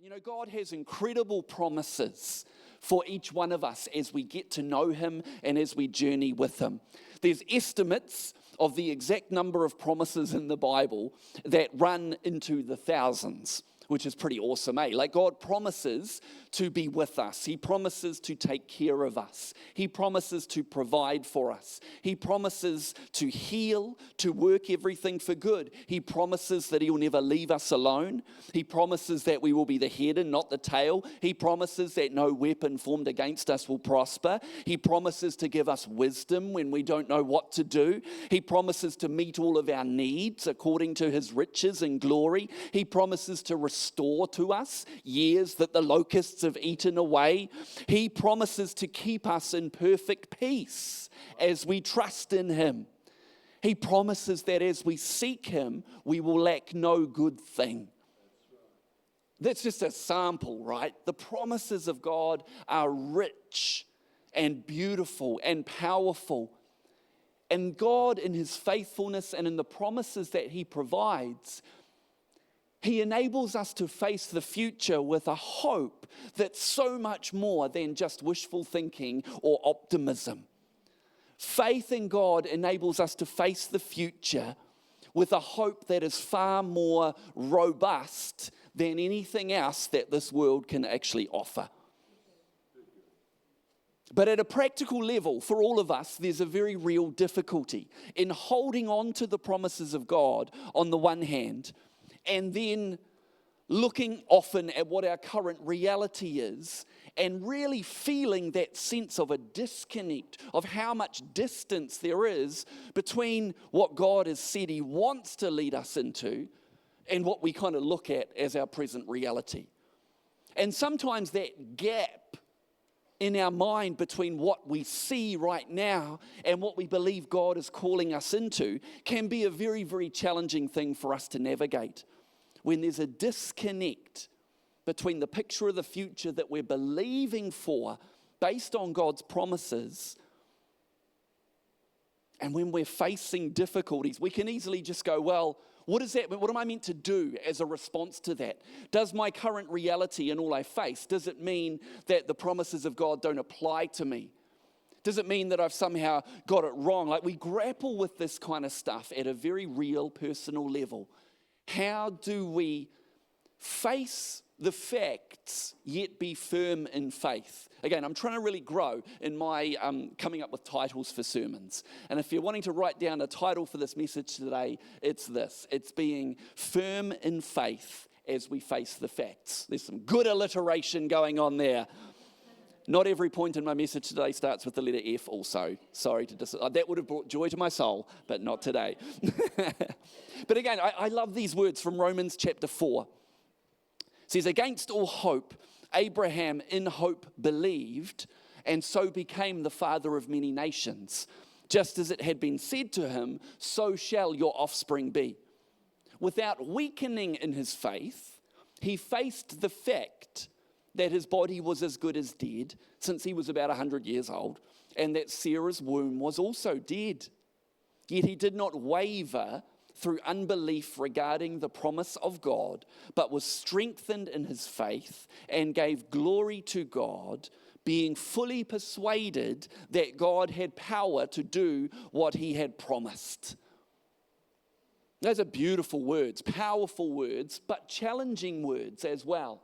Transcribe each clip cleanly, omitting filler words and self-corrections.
You know, God has incredible promises for each one of us as we get to know Him and as we journey with Him. There's estimates of the exact number of promises in the Bible that run into the thousands, which is pretty awesome, eh? Like, God promises to be with us. He promises to take care of us. He promises to provide for us. He promises to heal, to work everything for good. He promises that He will never leave us alone. He promises that we will be the head and not the tail. He promises that no weapon formed against us will prosper. He promises to give us wisdom when we don't know what to do. He promises to meet all of our needs according to His riches and glory. He promises to restore to us years that the locusts have eaten away. He promises to keep us in perfect peace as we trust in Him. He promises that as we seek Him, we will lack no good thing. That's just a sample, right? The promises of God are rich and beautiful and powerful. And God, in His faithfulness and in the promises that He provides, He enables us to face the future with a hope that's so much more than just wishful thinking or optimism. Faith in God enables us to face the future with a hope that is far more robust than anything else that this world can actually offer. But at a practical level, for all of us, there's a very real difficulty in holding on to the promises of God on the one hand, and then looking often at what our current reality is and really feeling that sense of a disconnect, of how much distance there is between what God has said He wants to lead us into and what we kind of look at as our present reality. And sometimes that gap in our mind between what we see right now and what we believe God is calling us into can be a very, very challenging thing for us to navigate. When there's a disconnect between the picture of the future that we're believing for based on God's promises, and when we're facing difficulties, we can easily just go, well, what is that? What am I meant to do as a response to that? Does my current reality and all I face, does it mean that the promises of God don't apply to me? Does it mean that I've somehow got it wrong? Like, we grapple with this kind of stuff at a very real personal level. How do we face the facts yet be firm in faith? Again, I'm trying to really grow in my coming up with titles for sermons. And if you're wanting to write down a title for this message today, it's this. It's being firm in faith as we face the facts. There's some good alliteration going on there. Not every point in my message today starts with the letter F also. Sorry that would have brought joy to my soul, but not today. But again, I love these words from Romans chapter 4. It says, against all hope, Abraham in hope believed, and so became the father of many nations. Just as it had been said to him, so shall your offspring be. Without weakening in his faith, he faced the fact that his body was as good as dead, since he was about 100 years old, and that Sarah's womb was also dead. Yet he did not waver through unbelief regarding the promise of God, but was strengthened in his faith and gave glory to God, being fully persuaded that God had power to do what He had promised. Those are beautiful words, powerful words, but challenging words as well.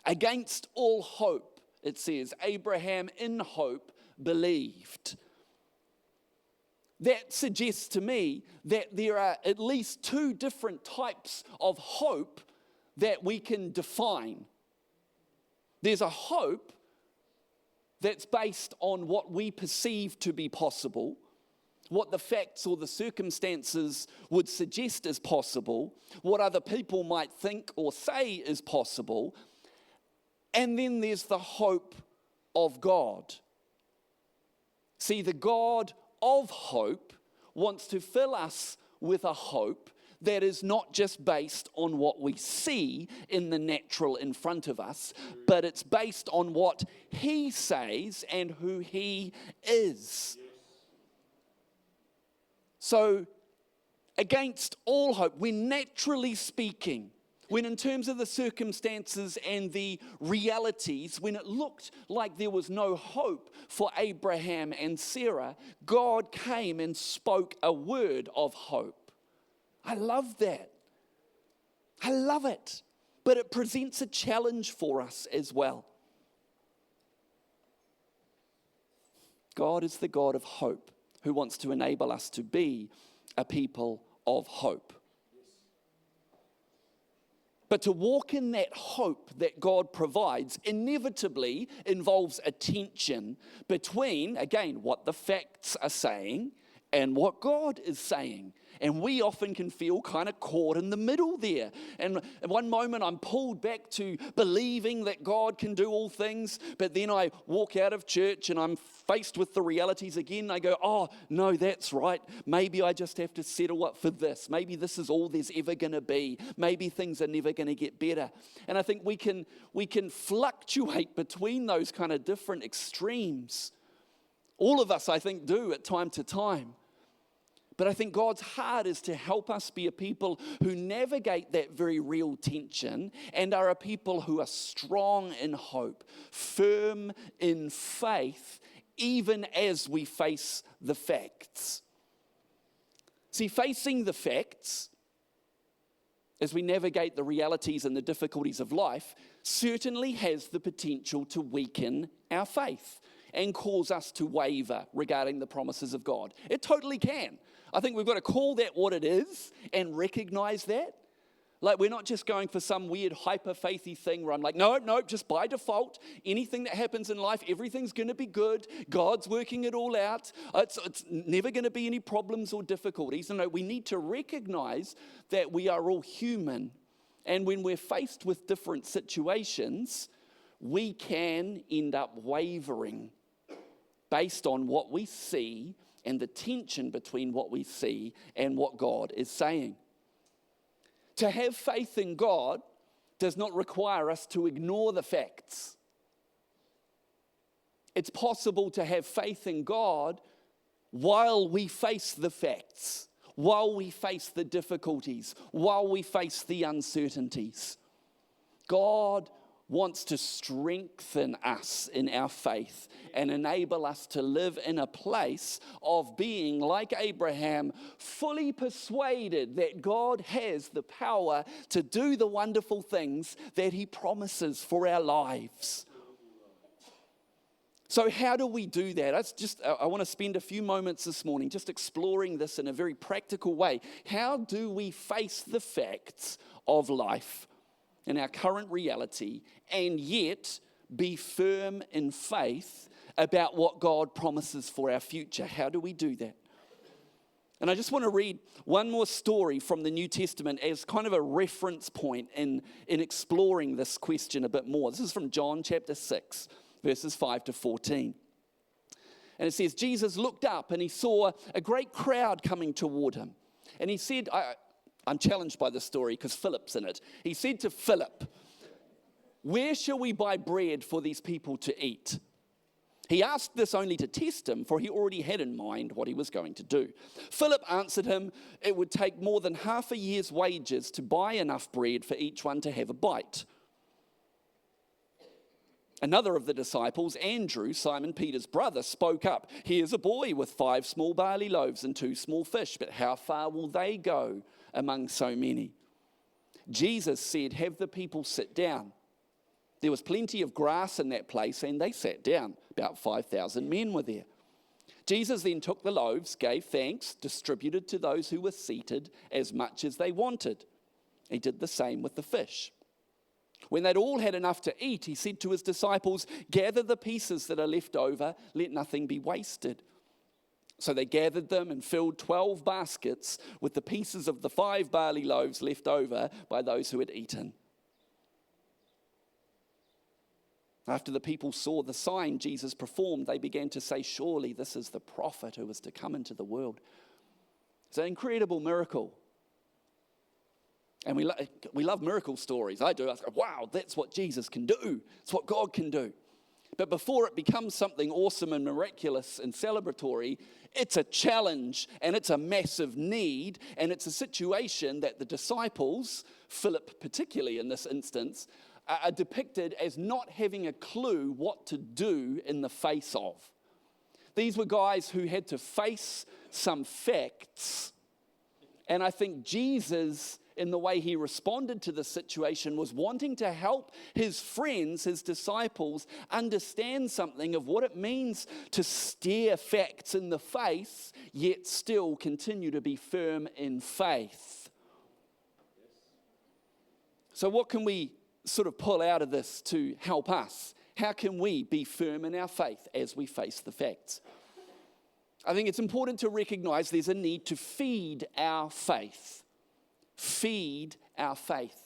Against all hope, it says, Abraham in hope believed. That suggests to me that there are at least two different types of hope that we can define. There's a hope that's based on what we perceive to be possible, what the facts or the circumstances would suggest is possible, what other people might think or say is possible. And then there's the hope of God. See, the God of hope wants to fill us with a hope that is not just based on what we see in the natural in front of us, but it's based on what He says and who He is. So, against all hope, when naturally speaking, When in terms of the circumstances and the realities, when it looked like there was no hope for Abraham and Sarah, God came and spoke a word of hope. I love that. I love it. But it presents a challenge for us as well. God is the God of hope who wants to enable us to be a people of hope. But to walk in that hope that God provides inevitably involves a tension between, again, what the facts are saying and what God is saying. And we often can feel kind of caught in the middle there. And at one moment I'm pulled back to believing that God can do all things, but then I walk out of church and I'm faced with the realities again. I go, oh, no, that's right. Maybe I just have to settle up for this. Maybe this is all there's ever going to be. Maybe things are never going to get better. And I think we can fluctuate between those kind of different extremes. All of us, I think, do at time to time. But I think God's heart is to help us be a people who navigate that very real tension and are a people who are strong in hope, firm in faith, even as we face the facts. See, facing the facts as we navigate the realities and the difficulties of life certainly has the potential to weaken our faith and cause us to waver regarding the promises of God. It totally can. I think we've got to call that what it is and recognize that. Like, we're not just going for some weird hyper-faithy thing where I'm like, no, just by default, anything that happens in life, everything's going to be good. God's working it all out. It's never going to be any problems or difficulties. No, we need to recognize that we are all human. And when we're faced with different situations, we can end up wavering based on what we see and the tension between what we see and what God is saying. To have faith in God does not require us to ignore the facts. It's possible to have faith in God while we face the facts, while we face the difficulties, while we face the uncertainties. God wants to strengthen us in our faith and enable us to live in a place of being, like Abraham, fully persuaded that God has the power to do the wonderful things that He promises for our lives. So how do we do that? I want to spend a few moments this morning just exploring this in a very practical way. How do we face the facts of life in our current reality and yet be firm in faith about what God promises for our future? How do we do that? And I just want to read one more story from the New Testament as kind of a reference point in exploring this question a bit more. This is from John chapter 6, verses 5 to 14. And it says, Jesus looked up and he saw a great crowd coming toward him. And he said, I'm challenged by this story because Philip's in it. He said to Philip, where shall we buy bread for these people to eat? He asked this only to test him, for he already had in mind what he was going to do. Philip answered him, it would take more than half a year's wages to buy enough bread for each one to have a bite. Another of the disciples, Andrew, Simon Peter's brother, spoke up. Here's a boy with 5 small barley loaves and 2 small fish, but how far will they go among so many? Jesus said, have the people sit down. There was plenty of grass in that place, and they sat down. About 5,000 men were there. Jesus then took the loaves, gave thanks, distributed to those who were seated as much as they wanted. He did the same with the fish. When they'd all had enough to eat, he said to his disciples, gather the pieces that are left over, let nothing be wasted. So they gathered them and filled 12 baskets with the pieces of the 5 barley loaves left over by those who had eaten. After the people saw the sign Jesus performed, they began to say, surely this is the prophet who was to come into the world. It's an incredible miracle. And we love miracle stories. I do. I go, wow, that's what Jesus can do. It's what God can do. But before it becomes something awesome and miraculous and celebratory, it's a challenge and it's a massive need, and it's a situation that the disciples, Philip particularly in this instance, are depicted as not having a clue what to do in the face of. These were guys who had to face some facts, and I think Jesus, in the way he responded to the situation, was wanting to help his friends, his disciples, understand something of what it means to stare facts in the face, yet still continue to be firm in faith. So what can we sort of pull out of this to help us? How can we be firm in our faith as we face the facts? I think it's important to recognize there's a need to feed our faith. Feed our faith.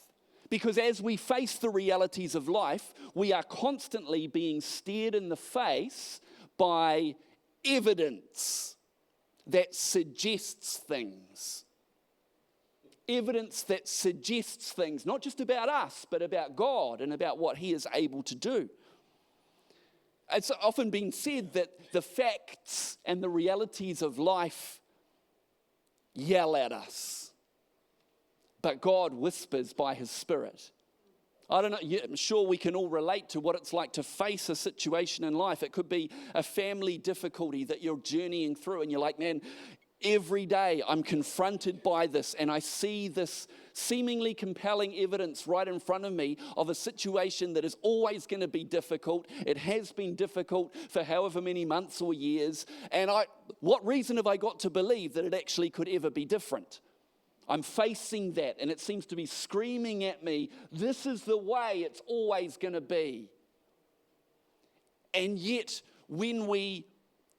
Because as we face the realities of life, we are constantly being stared in the face by evidence that suggests things. Evidence that suggests things, not just about us, but about God and about what He is able to do. It's often been said that the facts and the realities of life yell at us, but God whispers by His Spirit. I don't know, I'm sure we can all relate to what it's like to face a situation in life. It could be a family difficulty that you're journeying through, and you're like, man, every day I'm confronted by this, and I see this seemingly compelling evidence right in front of me of a situation that is always going to be difficult. It has been difficult for however many months or years, and what reason have I got to believe that it actually could ever be different? I'm facing that, and it seems to be screaming at me, this is the way it's always going to be. And yet, when we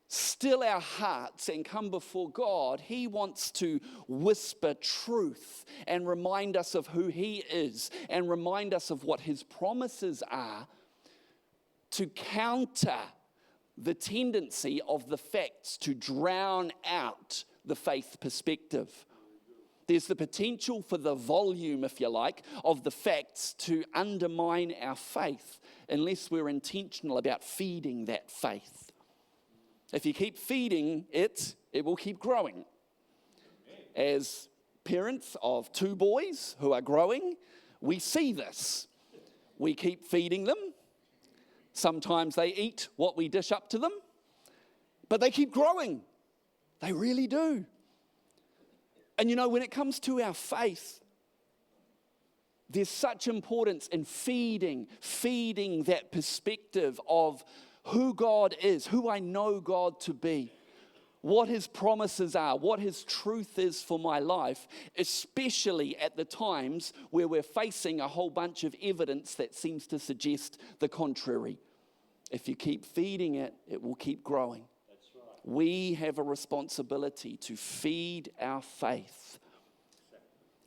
still our hearts and come before God, He wants to whisper truth and remind us of who He is and remind us of what His promises are to counter the tendency of the facts to drown out the faith perspective. There's the potential for the volume, if you like, of the facts to undermine our faith unless we're intentional about feeding that faith. If you keep feeding it, it will keep growing. As parents of 2 boys who are growing, we see this. We keep feeding them. Sometimes they eat what we dish up to them, but they keep growing. They really do. And you know, when it comes to our faith, there's such importance in feeding that perspective of who God is, who I know God to be, what His promises are, what His truth is for my life, especially at the times where we're facing a whole bunch of evidence that seems to suggest the contrary. If you keep feeding it, it will keep growing. That's right. We have a responsibility to feed our faith.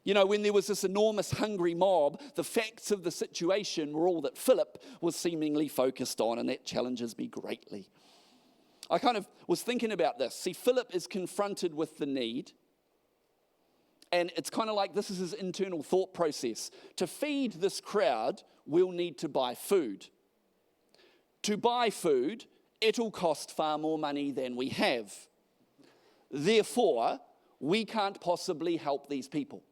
You know, when there was this enormous hungry mob, the facts of the situation were all that Philip was seemingly focused on, and that challenges me greatly. I kind of was thinking about this. See, Philip is confronted with the need, and it's kind of like this is his internal thought process. To feed this crowd, we'll need to buy food. To buy food, it'll cost far more money than we have. Therefore, we can't possibly help these people.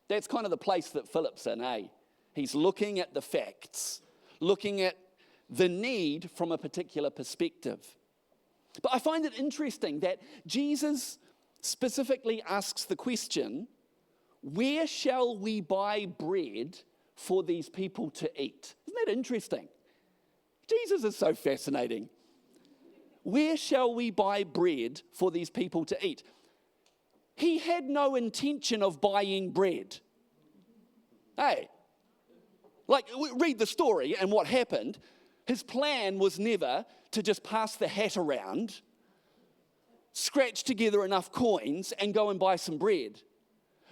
That's kind of the place that Philip's in, eh? He's looking at the facts, looking at the need from a particular perspective. But I find it interesting that Jesus specifically asks the question, where shall we buy bread for these people to eat? Isn't that interesting? Jesus is so fascinating. Where shall we buy bread for these people to eat? He had no intention of buying bread. Hey, like read the story and what happened. His plan was never to just pass the hat around, scratch together enough coins and go and buy some bread.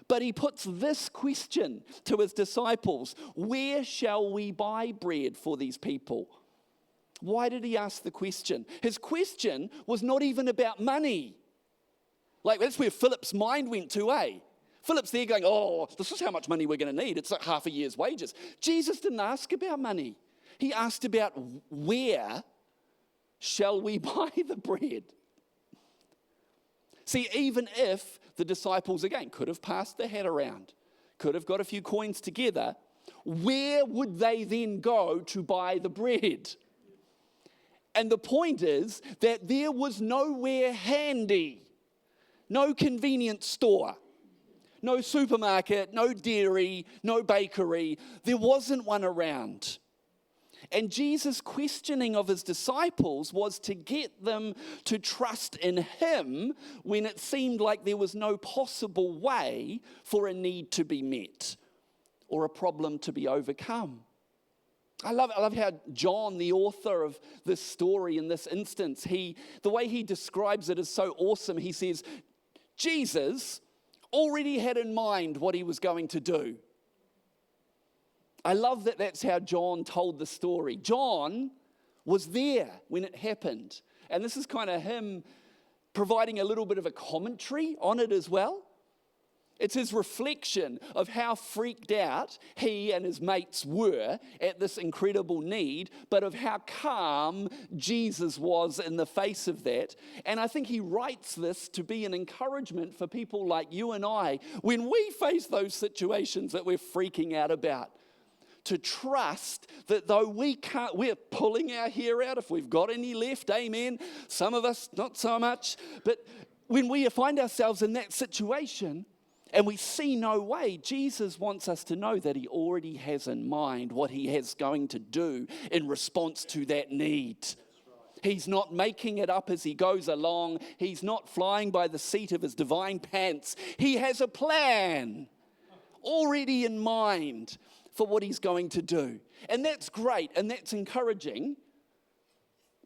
But he puts this question to his disciples, where shall we buy bread for these people? Why did he ask the question? His question was not even about money. Like, that's where Philip's mind went to, eh? Philip's there going, oh, this is how much money we're going to need. It's like half a year's wages. Jesus didn't ask about money. He asked about where shall we buy the bread? See, even if the disciples, again, could have passed the hat around, could have got a few coins together, where would they then go to buy the bread? And the point is that there was nowhere handy, no convenience store, no supermarket, no dairy, no bakery. There wasn't one around. And Jesus' questioning of his disciples was to get them to trust in him when it seemed like there was no possible way for a need to be met or a problem to be overcome. I love how John, the author of this story in this instance, the way he describes it is so awesome. He says, Jesus already had in mind what he was going to do. I love that that's how John told the story. John was there when it happened. And this is kind of him providing a little bit of a commentary on it as well. It's his reflection of how freaked out he and his mates were at this incredible need, but of how calm Jesus was in the face of that. And I think he writes this to be an encouragement for people like you and I when we face those situations that we're freaking out about. To trust that though we're pulling our hair out if we've got any left, amen. Some of us, not so much. But when we find ourselves in that situation and we see no way, Jesus wants us to know that he already has in mind what he is going to do in response to that need. He's not making it up as he goes along. He's not flying by the seat of his divine pants. He has a plan already in mind for what he's going to do. And that's great and that's encouraging.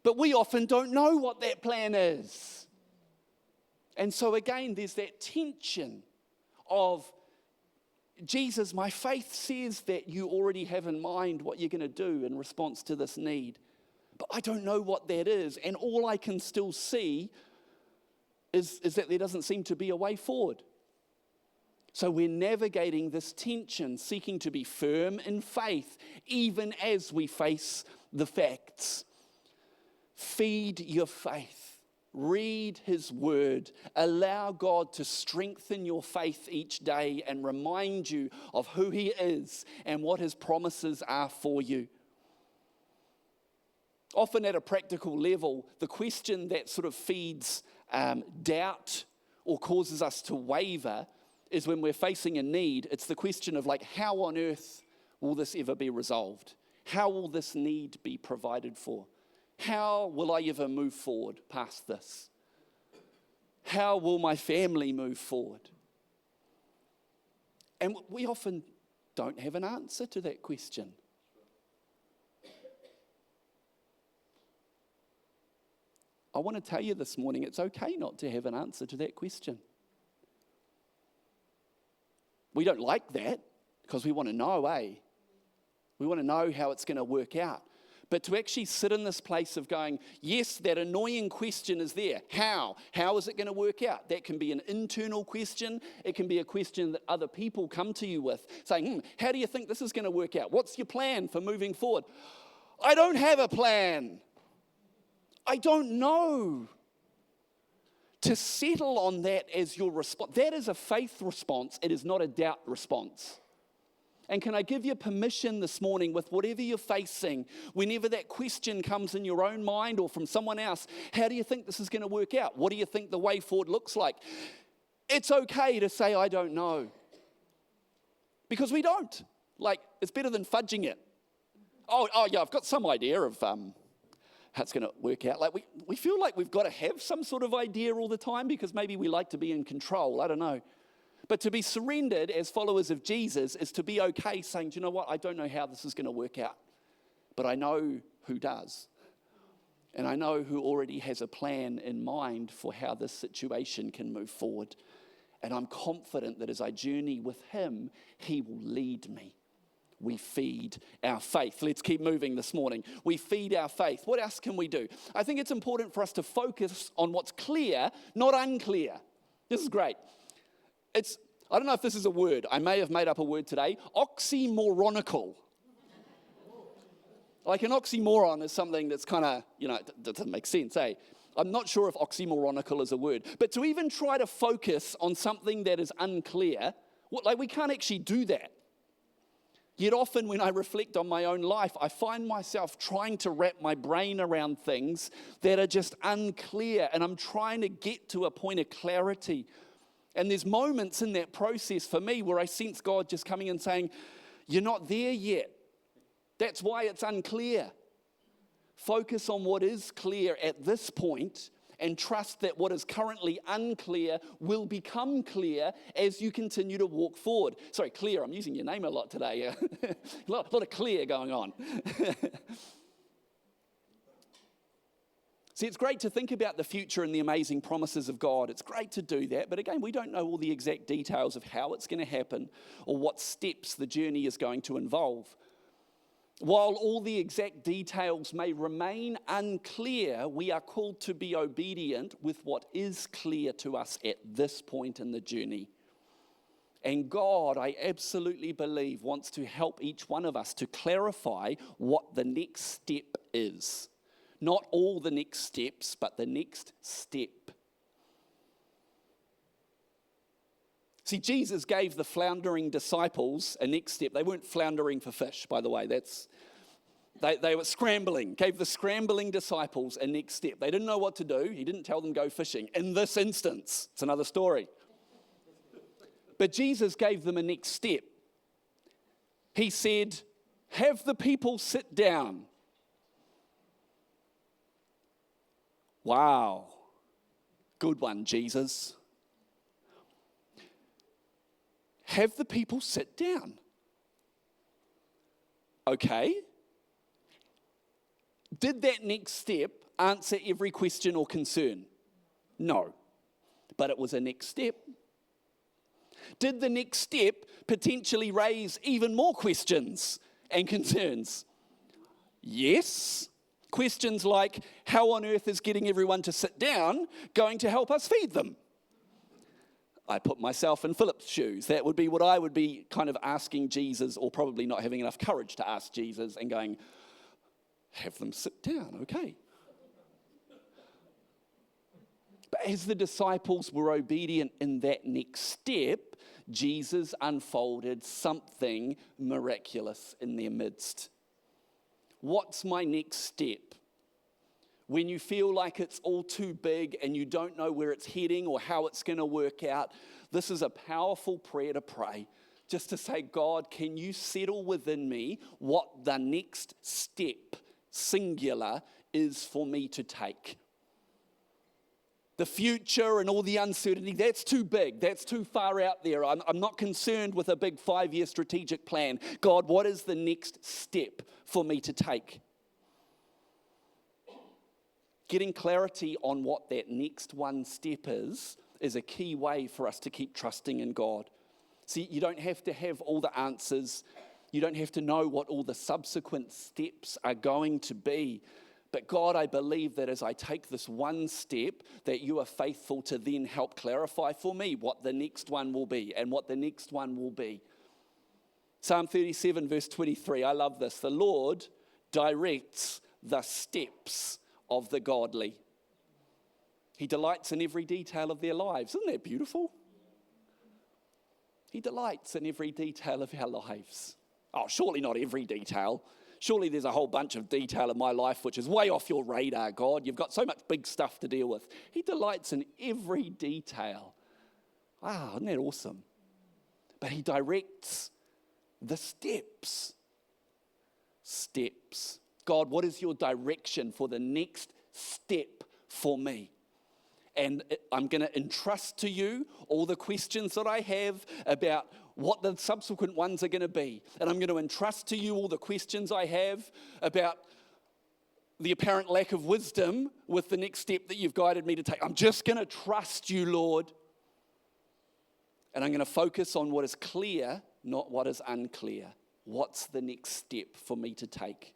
But we often don't know what that plan is. And so again, there's that tension of, Jesus, my faith says that you already have in mind what you're going to do in response to this need. But I don't know what that is. And all I can still see is that there doesn't seem to be a way forward. So we're navigating this tension, seeking to be firm in faith, even as we face the facts. Feed your faith. Read his word. Allow God to strengthen your faith each day and remind you of who he is and what his promises are for you. Often at a practical level, the question that sort of feeds doubt or causes us to waver is when we're facing a need. It's the question of like, how on earth will this ever be resolved? How will this need be provided for? How will I ever move forward past this? How will my family move forward? And we often don't have an answer to that question. I want to tell you this morning, it's okay not to have an answer to that question. We don't like that because we want to know, We want to know how it's going to work out. But to actually sit in this place of going, yes, that annoying question is there. How? How is it going to work out? That can be an internal question. It can be a question that other people come to you with, saying, how do you think this is going to work out? What's your plan for moving forward? I don't have a plan. I don't know. To settle on that as your response, that is a faith response. It is not a doubt response. And can I give you permission this morning with whatever you're facing, whenever that question comes in your own mind or from someone else, how do you think this is going to work out? What do you think the way forward looks like? It's okay to say, I don't know. Because we don't. Like, it's better than fudging it. Oh yeah, I've got some idea of how it's going to work out. Like we feel like we've got to have some sort of idea all the time because maybe we like to be in control. I don't know. But to be surrendered as followers of Jesus is to be okay saying, do you know what? I don't know how this is going to work out. But I know who does. And I know who already has a plan in mind for how this situation can move forward. And I'm confident that as I journey with him, he will lead me. We feed our faith. Let's keep moving this morning. We feed our faith. What else can we do? I think it's important for us to focus on what's clear, not unclear. This is great. I don't know if this is a word. I may have made up a word today. Oxymoronical. Like an oxymoron is something that's kind of, it doesn't make sense, eh? I'm not sure if oxymoronical is a word. But to even try to focus on something that is unclear, we can't actually do that. Yet often when I reflect on my own life, I find myself trying to wrap my brain around things that are just unclear, and I'm trying to get to a point of clarity. And there's moments in that process for me where I sense God just coming and saying, you're not there yet. That's why it's unclear. Focus on what is clear at this point and trust that what is currently unclear will become clear as you continue to walk forward. Sorry, clear, I'm using your name a lot today. a lot of clear going on. See, it's great to think about the future and the amazing promises of God. It's great to do that. But again, we don't know all the exact details of how it's going to happen or what steps the journey is going to involve. While all the exact details may remain unclear, we are called to be obedient with what is clear to us at this point in the journey. And God, I absolutely believe, wants to help each one of us to clarify what the next step is. Not all the next steps, but the next step. See, Jesus gave the floundering disciples a next step. They weren't floundering for fish, by the way. They were scrambling, gave the scrambling disciples a next step. They didn't know what to do. He didn't tell them go fishing. In this instance, it's another story. But Jesus gave them a next step. He said, have the people sit down. Wow. Good one, Jesus. Have the people sit down. Okay. Did that next step answer every question or concern? No. But it was a next step. Did the next step potentially raise even more questions and concerns? Yes. Questions like, how on earth is getting everyone to sit down going to help us feed them? I put myself in Philip's shoes. That would be what I would be kind of asking Jesus, or probably not having enough courage to ask Jesus and going, have them sit down, okay. But as the disciples were obedient in that next step, Jesus unfolded something miraculous in their midst. What's my next step? When you feel like it's all too big and you don't know where it's heading or how it's going to work out, this is a powerful prayer to pray. Just to say, God, can you settle within me what the next step, singular, is for me to take? The future and all the uncertainty, that's too big. That's too far out there. I'm not concerned with a big 5-year strategic plan. God, what is the next step for me to take? Getting clarity on what that next one step is a key way for us to keep trusting in God. See, you don't have to have all the answers. You don't have to know what all the subsequent steps are going to be. But God, I believe that as I take this one step, that you are faithful to then help clarify for me what the next one will be and what the next one will be. Psalm 37, verse 23, I love this. The Lord directs the steps of the godly. He delights in every detail of their lives. Isn't that beautiful? He delights in every detail of our lives. Oh, surely not every detail. Surely there's a whole bunch of detail in my life which is way off your radar, God. You've got so much big stuff to deal with. He delights in every detail. Wow, isn't that awesome? But he directs the steps. Steps. God, what is your direction for the next step for me? And I'm going to entrust to you all the questions that I have about what the subsequent ones are going to be. And I'm going to entrust to you all the questions I have about the apparent lack of wisdom with the next step that you've guided me to take. I'm just going to trust you, Lord. And I'm going to focus on what is clear, not what is unclear. What's the next step for me to take?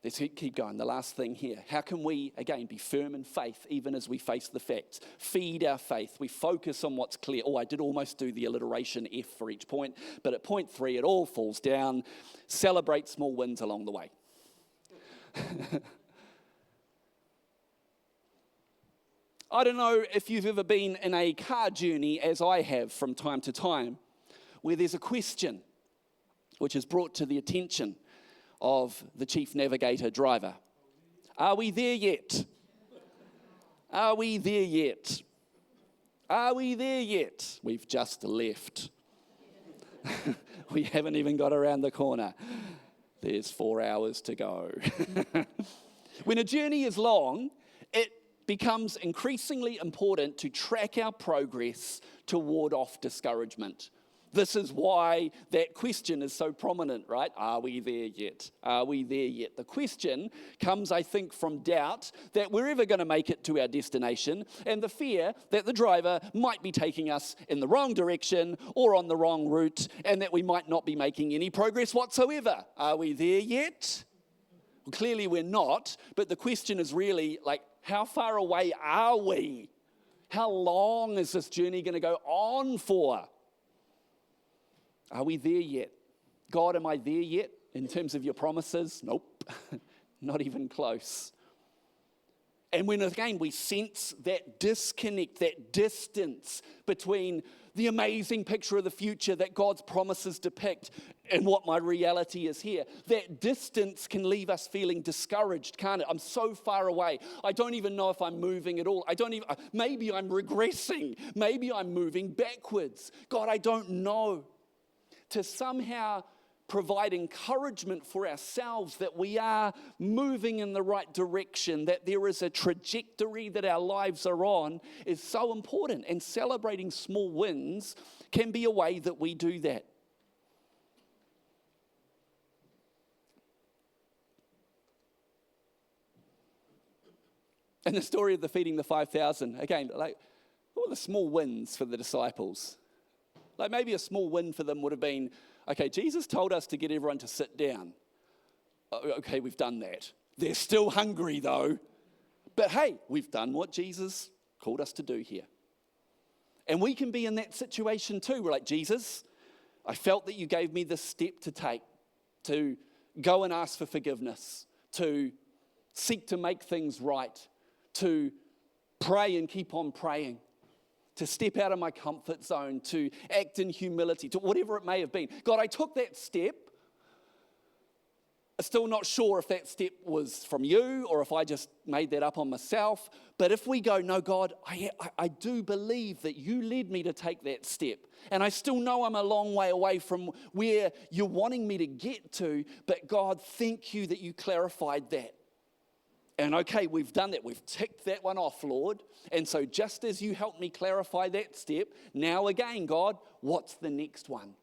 Let's keep going. The last thing here. How can we, again, be firm in faith even as we face the facts? Feed our faith. We focus on what's clear. Oh, I did almost do the alliteration F for each point. But at point 3, it all falls down. Celebrate small wins along the way. I don't know if you've ever been in a car journey, as I have from time to time, where there's a question which is brought to the attention of the chief navigator driver. Are we there yet? Are we there yet? Are we there yet? We've just left. We haven't even got around the corner. There's 4 hours to go. When a journey is long, it becomes increasingly important to track our progress to ward off discouragement. This is why that question is so prominent, right? Are we there yet? Are we there yet? The question comes, I think, from doubt that we're ever going to make it to our destination, and the fear that the driver might be taking us in the wrong direction or on the wrong route, and that we might not be making any progress whatsoever. Are we there yet? Well, clearly we're not, but the question is really like, how far away are we? How long is this journey going to go on for? Are we there yet? God, am I there yet in terms of your promises? Nope, not even close. And when, again, we sense that disconnect, that distance between the amazing picture of the future that God's promises depict and what my reality is here, that distance can leave us feeling discouraged, can't it? I'm so far away. I don't even know if I'm moving at all. Maybe I'm regressing. Maybe I'm moving backwards. God, I don't know. To somehow provide encouragement for ourselves that we are moving in the right direction, that there is a trajectory that our lives are on, is so important. And celebrating small wins can be a way that we do that. And the story of the feeding the 5,000, again, like, what were the small wins for the disciples? Like maybe a small win for them would have been, okay, Jesus told us to get everyone to sit down. Okay, we've done that. They're still hungry though. But hey, we've done what Jesus called us to do here. And we can be in that situation too. We're like, Jesus, I felt that you gave me this step to take, to go and ask for forgiveness, to seek to make things right, to pray and keep on praying, to step out of my comfort zone, to act in humility, to whatever it may have been. God, I took that step. I'm still not sure if that step was from you or if I just made that up on myself. But if we go, no, God, I do believe that you led me to take that step. And I still know I'm a long way away from where you're wanting me to get to. But God, thank you that you clarified that. And okay, we've done that. We've ticked that one off, Lord. And so just as you helped me clarify that step, now again, God, what's the next one?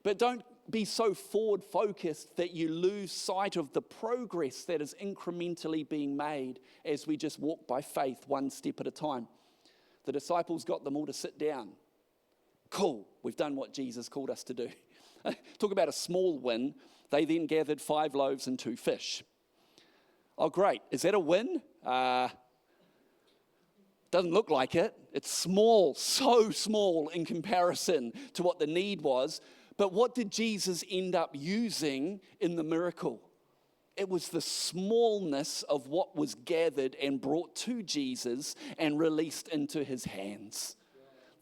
But don't be so forward-focused that you lose sight of the progress that is incrementally being made as we just walk by faith one step at a time. The disciples got them all to sit down. Cool, we've done what Jesus called us to do. Talk about a small win. They then gathered 5 loaves and 2 fish. Oh, great. Is that a win? Doesn't look like it. It's small, so small in comparison to what the need was. But what did Jesus end up using in the miracle? It was the smallness of what was gathered and brought to Jesus and released into his hands.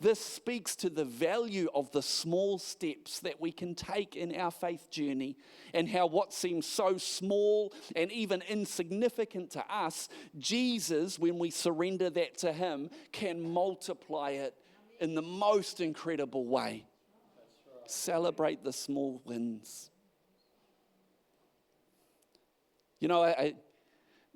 This speaks to the value of the small steps that we can take in our faith journey, and how what seems so small and even insignificant to us, Jesus, when we surrender that to him, can multiply it in the most incredible way. Right. Celebrate the small wins. You know,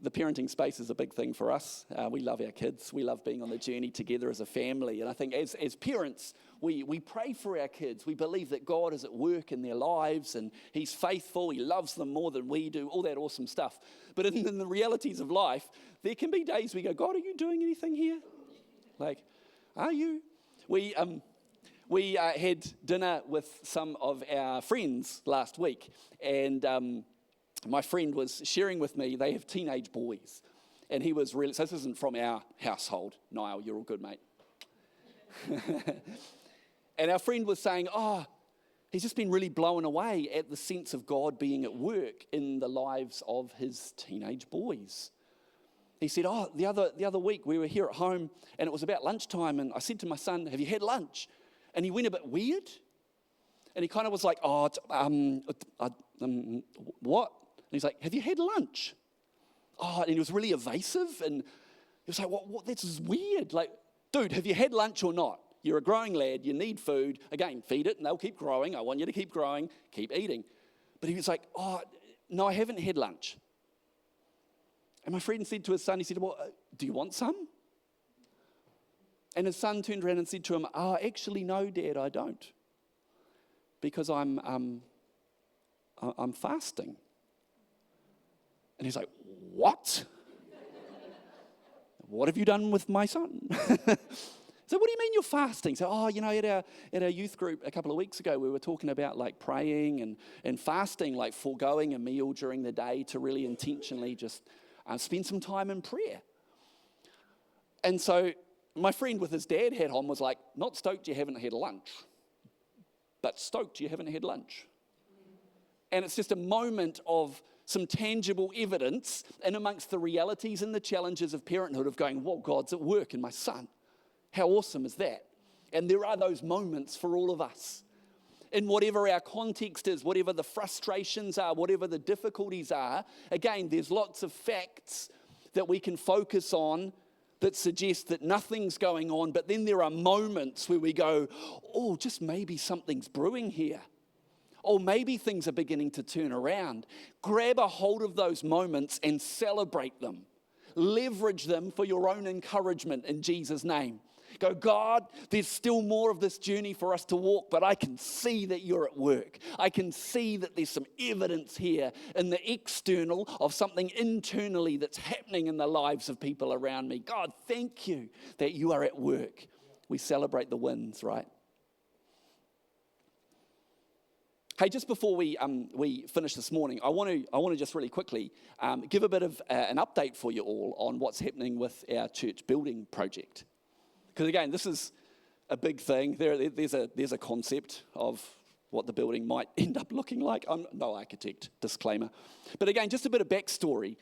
the parenting space is a big thing for us. We love our kids. We love being on the journey together as a family. And I think as parents, we pray for our kids. We believe that God is at work in their lives and he's faithful. He loves them more than we do, all that awesome stuff. But in the realities of life, there can be days we go, God, are you doing anything here? Like, are you? We had dinner with some of our friends last week, and my friend was sharing with me, they have teenage boys. And he was really, so this isn't from our household. Niall, you're all good, mate. And our friend was saying, he's just been really blown away at the sense of God being at work in the lives of his teenage boys. He said, the other week we were here at home and it was about lunchtime and I said to my son, have you had lunch? And he went a bit weird. And he kind of was like, what? And he's like, have you had lunch? And he was really evasive and he was like, what? This is weird. Like, dude, have you had lunch or not? You're a growing lad, you need food. Again, feed it and they'll keep growing. I want you to keep growing, keep eating. But he was like, no, I haven't had lunch. And my friend said to his son, he said, well, do you want some? And his son turned around and said to him, actually, no, Dad, I don't. Because I'm fasting. And he's like, what? What have you done with my son? So what do you mean you're fasting? So, at our youth group a couple of weeks ago, we were talking about like praying and fasting, like foregoing a meal during the day to really intentionally just spend some time in prayer. And so my friend with his dad hat on was like, not stoked you haven't had lunch, but stoked you haven't had lunch. And it's just a moment of some tangible evidence in amongst the realities and the challenges of parenthood of going, well, God's at work in my son. How awesome is that? And there are those moments for all of us. In whatever our context is, whatever the frustrations are, whatever the difficulties are, again, there's lots of facts that we can focus on that suggest that nothing's going on, but then there are moments where we go, just maybe something's brewing here. Or maybe things are beginning to turn around. Grab a hold of those moments and celebrate them. Leverage them for your own encouragement in Jesus' name. Go, God, there's still more of this journey for us to walk, but I can see that you're at work. I can see that there's some evidence here in the external of something internally that's happening in the lives of people around me. God, thank you that you are at work. We celebrate the wins, right? Hey, just before we finish this morning, I want to just really quickly give a bit of an update for you all on what's happening with our church building project. Because again, this is a big thing. There's a concept of what the building might end up looking like. I'm no architect, disclaimer. But again, just a bit of backstory.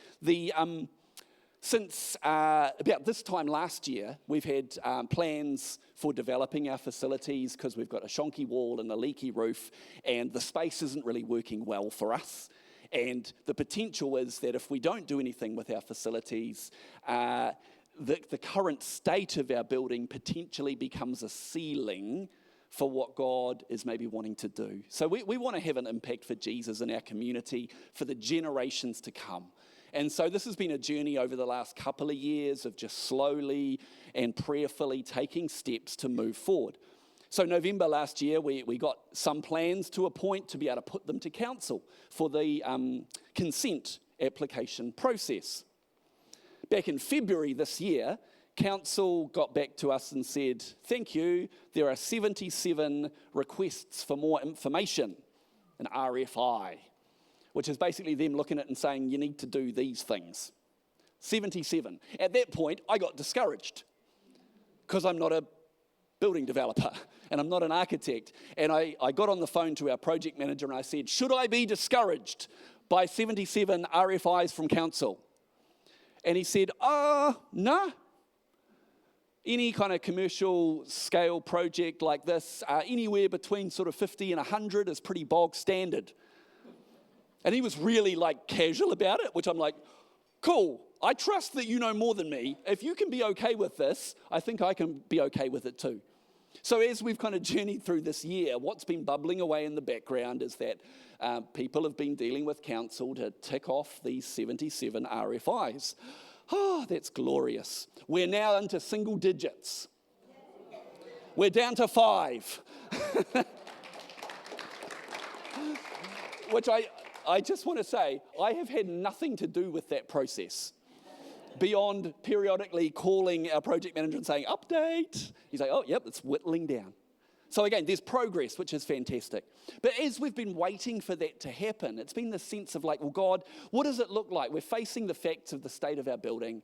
Since about this time last year, we've had plans for developing our facilities because we've got a shonky wall and a leaky roof, and the space isn't really working well for us. And the potential is that if we don't do anything with our facilities, the current state of our building potentially becomes a ceiling for what God is maybe wanting to do. So we want to have an impact for Jesus in our community for the generations to come. And so this has been a journey over the last couple of years of just slowly and prayerfully taking steps to move forward. So November last year, we got some plans to a point to be able to put them to council for the consent application process. Back in February this year, council got back to us and said, thank you, there are 77 requests for more information, an RFI, which is basically them looking at it and saying, you need to do these things. 77. At that point, I got discouraged because I'm not a building developer and I'm not an architect. And I got on the phone to our project manager and I said, should I be discouraged by 77 RFIs from council? And he said, no. Any kind of commercial scale project like this, anywhere between sort of 50 and 100 is pretty bog standard. And he was really like casual about it, which I'm like, cool, I trust that you know more than me. If you can be okay with this, I think I can be okay with it too. So as we've kind of journeyed through this year, what's been bubbling away in the background is that people have been dealing with council to tick off these 77 RFIs. Oh, that's glorious. We're now into single digits. We're down to 5. Which I just want to say, I have had nothing to do with that process beyond periodically calling our project manager and saying, update. He's like, oh, yep, it's whittling down. So again, there's progress, which is fantastic. But as we've been waiting for that to happen, it's been this sense of like, well, God, what does it look like? We're facing the facts of the state of our building.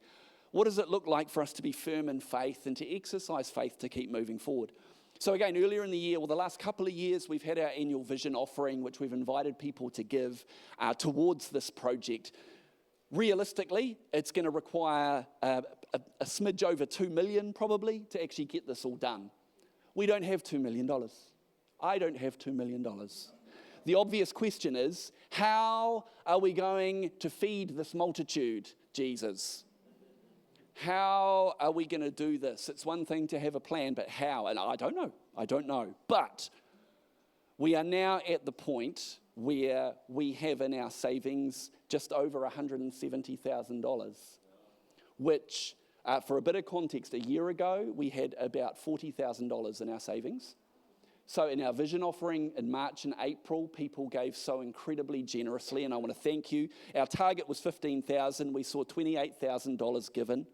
What does it look like for us to be firm in faith and to exercise faith to keep moving forward? So again, earlier in the year, the last couple of years, we've had our annual vision offering, which we've invited people to give towards this project. Realistically, it's going to require a smidge over $2 million probably to actually get this all done. We don't have $2 million. I don't have $2 million. The obvious question is, how are we going to feed this multitude, Jesus? How are we going to do this? It's one thing to have a plan, but how? And I don't know. But we are now at the point where we have in our savings just over $170,000, which, for a bit of context, a year ago, we had about $40,000 in our savings. So in our vision offering in March and April, people gave so incredibly generously, and I want to thank you. Our target was $15,000. We saw $28,000 given.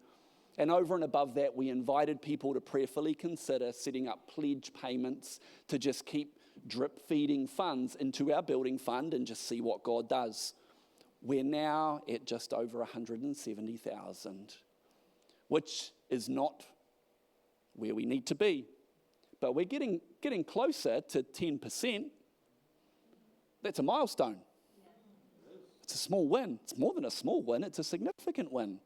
And over and above that, we invited people to prayerfully consider setting up pledge payments to just keep drip feeding funds into our building fund and just see what God does. We're now at just over 170,000, which is not where we need to be. But we're getting closer to 10%. That's a milestone. It's a small win. It's more than a small win. It's a significant win.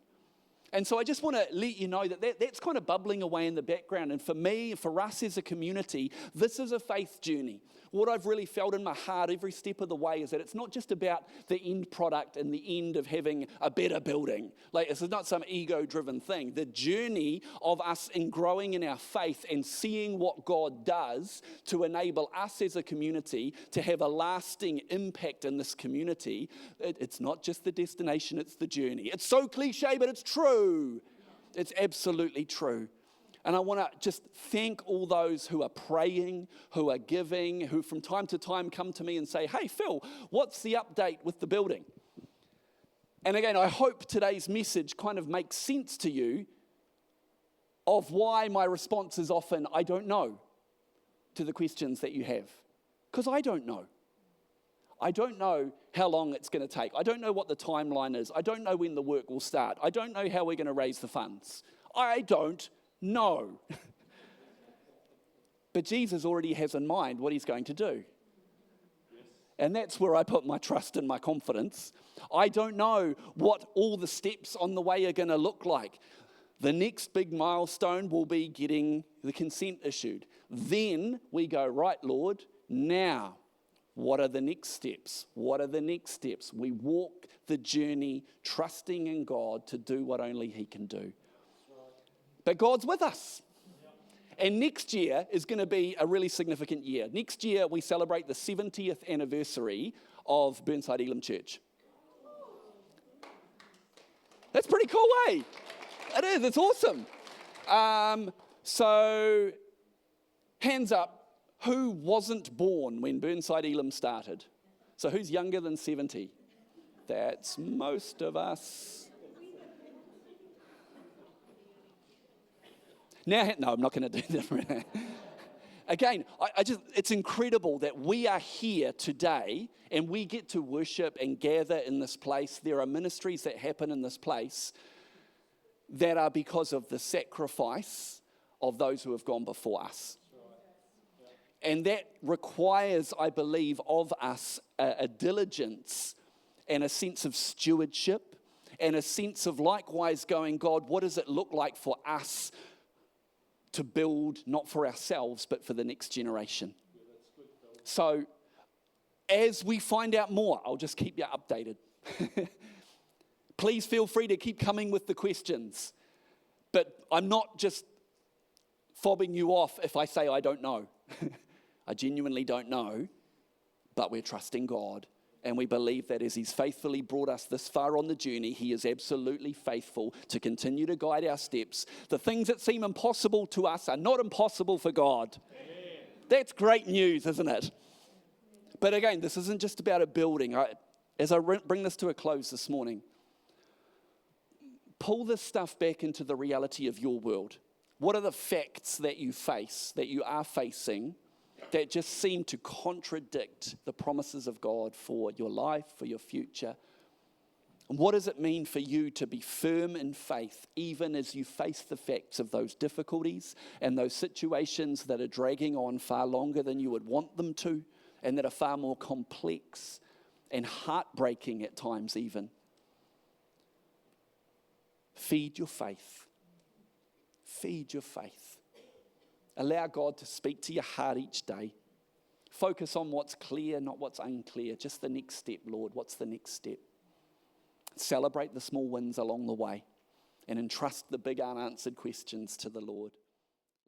And so I just want to let you know that's kind of bubbling away in the background. And for me, for us as a community, this is a faith journey. What I've really felt in my heart every step of the way is that it's not just about the end product and the end of having a better building. Like, this is not some ego-driven thing. The journey of us in growing in our faith and seeing what God does to enable us as a community to have a lasting impact in this community, it's not just the destination, it's the journey. It's so cliche, but it's true. It's absolutely true. And I want to just thank all those who are praying, who are giving, who from time to time come to me and say, hey, Phil, what's the update with the building? And again, I hope today's message kind of makes sense to you of why my response is often, I don't know, to the questions that you have. Because I don't know. I don't know how long it's going to take. I don't know what the timeline is. I don't know when the work will start. I don't know how we're going to raise the funds. I don't know. But Jesus already has in mind what he's going to do. And that's where I put my trust and my confidence. I don't know what all the steps on the way are going to look like. The next big milestone will be getting the consent issued. Then we go, right, Lord, now, what are the next steps? What are the next steps? We walk the journey trusting in God to do what only he can do. But God's with us. And next year is going to be a really significant year. Next year, we celebrate the 70th anniversary of Burnside Elimchurch. That's pretty cool, eh? It is, it's awesome. So, hands up, who wasn't born when Burnside Elim started? So who's younger than 70? That's most of us. Now, no, I'm not going to do that. Again, it's incredible that we are here today and we get to worship and gather in this place. There are ministries that happen in this place that are because of the sacrifice of those who have gone before us. And that requires, I believe, of us a diligence and a sense of stewardship and a sense of likewise going, God, what does it look like for us to build, not for ourselves, but for the next generation? So as we find out more, I'll just keep you updated. Please feel free to keep coming with the questions. But I'm not just fobbing you off if I say I don't know. I genuinely don't know, but we're trusting God. And we believe that as he's faithfully brought us this far on the journey, he is absolutely faithful to continue to guide our steps. The things that seem impossible to us are not impossible for God. Amen. That's great news, isn't it? But again, this isn't just about a building. As I bring this to a close this morning, pull this stuff back into the reality of your world. What are the facts that you face, that you are facing? that just seem to contradict the promises of God for your life, for your future? And what does it mean for you to be firm in faith, even as you face the facts of those difficulties and those situations that are dragging on far longer than you would want them to, and that are far more complex and heartbreaking at times even? Feed your faith. Feed your faith. Allow God to speak to your heart each day. Focus on what's clear, not what's unclear. Just the next step, Lord. What's the next step? Celebrate the small wins along the way and entrust the big unanswered questions to the Lord.